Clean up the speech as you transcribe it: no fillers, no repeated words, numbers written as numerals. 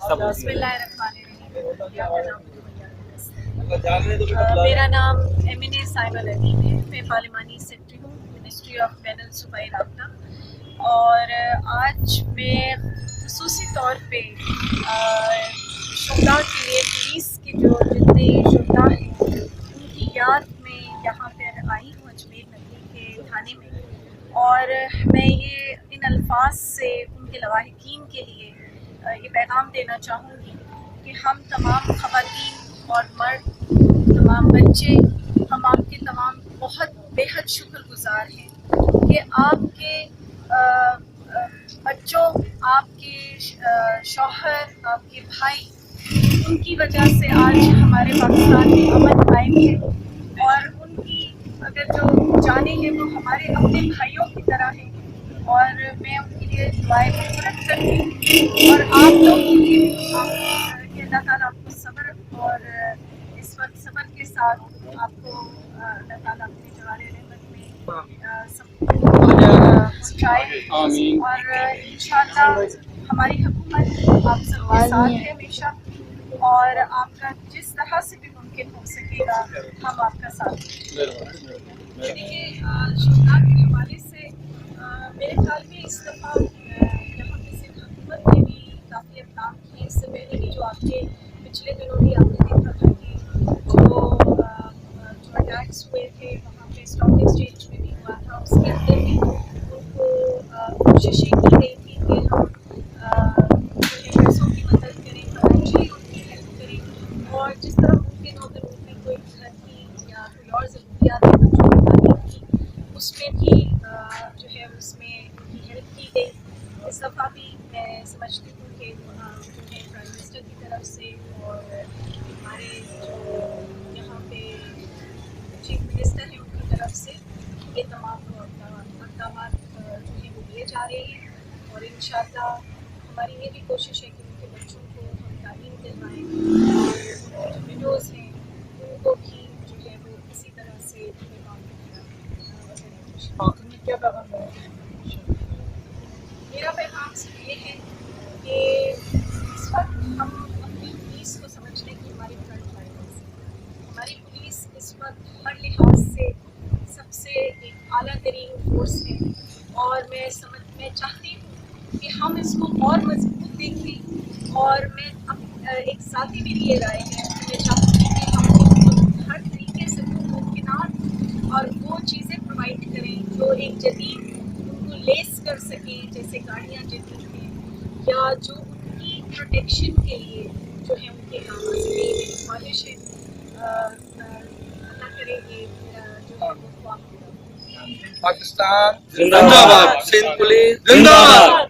بسم اللہ الرحمن الرحیم. میرا نام امان صاحب العلیم ہے. میں پارلیمانی سیکرٹری ہوں منسٹری آف بین الصوبائی رابطہ. اور آج میں خصوصی طور پہ شہداء کے لیے پولیس کے جو جتنے شہداء ہیں ان کی یاد میں یہاں پر آئی ہوں اجمیر نگری کے تھانے میں. اور میں یہ ان الفاظ سے ان کے لواحقین کے لیے یہ پیغام دینا چاہوں گی کہ ہم تمام خواتین اور مرد، تمام بچے، ہم آپ کے تمام بہت بے حد شکر گزار ہیں کہ آپ کے بچوں، آپ کے شوہر، آپ کے بھائی، ان کی وجہ سے آج ہمارے پاکستان میں امن قائم ہے. اور ان کی اگر جو جانیں ہیں وہ ہمارے اپنے بھائیوں کی طرح ہیں. اور میں ان کے لیے دعائیں مغفرت کرتی ہوں اور آپ لوگ کے لیے بھی کہ اللہ تعالیٰ آپ کو صبر اور اس وقت صبر کے ساتھ آپ کو اللہ تعالیٰ اپنے جوار رحمت میں سب کو پہنچائے. اور انشاءاللہ ہماری حکومت آپ سب کے ساتھ ہے ہمیشہ، اور آپ کا جس طرح سے بھی ممکن ہو سکے گا ہم آپ کا ساتھ دیں. دیکھیے، شہداء کے حوالے سے میرے خیال میں اس دفعہ یہاں پہ صرف حکومت نے بھی کافی اقدام کیے. اس سے پہلے بھی جو آپ کے پچھلے دنوں بھی آپ نے دیکھا تھا کہ جو اٹیکس ہوئے تھے وہاں پہ اسٹاک ایکسچینج میں بھی ہوا تھا، اس کے اندر بھی ان کو کوششیں کی گئی تھی کہ ہم پیسوں کی مدد کریں، فائنینشلی ان کی ہیلپ کریں، اور جس طرح ممکن ہو اگر ان میں کوئی گھر کی یا کوئی اور ضروریات ہے بچوں کی تعلیم کی، اس میں بھی جو ہے اس میں ان کی ہیلپ کی گئی. اس دفعہ بھی میں سمجھتی ہوں کہ جو ہے پرائم منسٹر کی طرف سے اور ہمارے جو یہاں پہ چیف منسٹر ہیں ان کی طرف سے یہ تمام اقدامات جو ہیں وہ لیے جا رہے ہیں. اور انشاءاللہ ہماری یہ بھی کوشش ہے کہ ان کے بچوں کو ہم تعلیم دلوائیں، اور ان کی جو وڈوز ہیں ان کو بھی جو ہے وہ اسی طرح سے کیا پیغام ہے؟ میرا پیغام صرف یہ ہے کہ اس وقت ہم اپنی پولیس کو سمجھنے کی ہماری فرنٹ لائنرز ہیں. ہماری پولیس اس وقت ہر لحاظ سے سب سے ایک اعلیٰ ترین فورس ہے، اور میں چاہتی ہوں کہ ہم اس کو اور مضبوط دیکھیں. اور میں ایک ذاتی بھی لیے رائے ہے کہ میں چاہوں گی کہ ہم ان کو ہر طریقے سے ممکنات اور وہ چیزیں پرووائڈ کریں جو ایک جدید ان کو لیس کر سکیں، جیسے گاڑیاں جدید ہیں، یا جو ان کی پروٹیکشن کے لیے جو ہے ان کے کام آ سکے. میری خواہش ہے اللہ کرے یہ جو ہے وہ پاکستان زندہ باد، سندھ پولیس زندہ باد.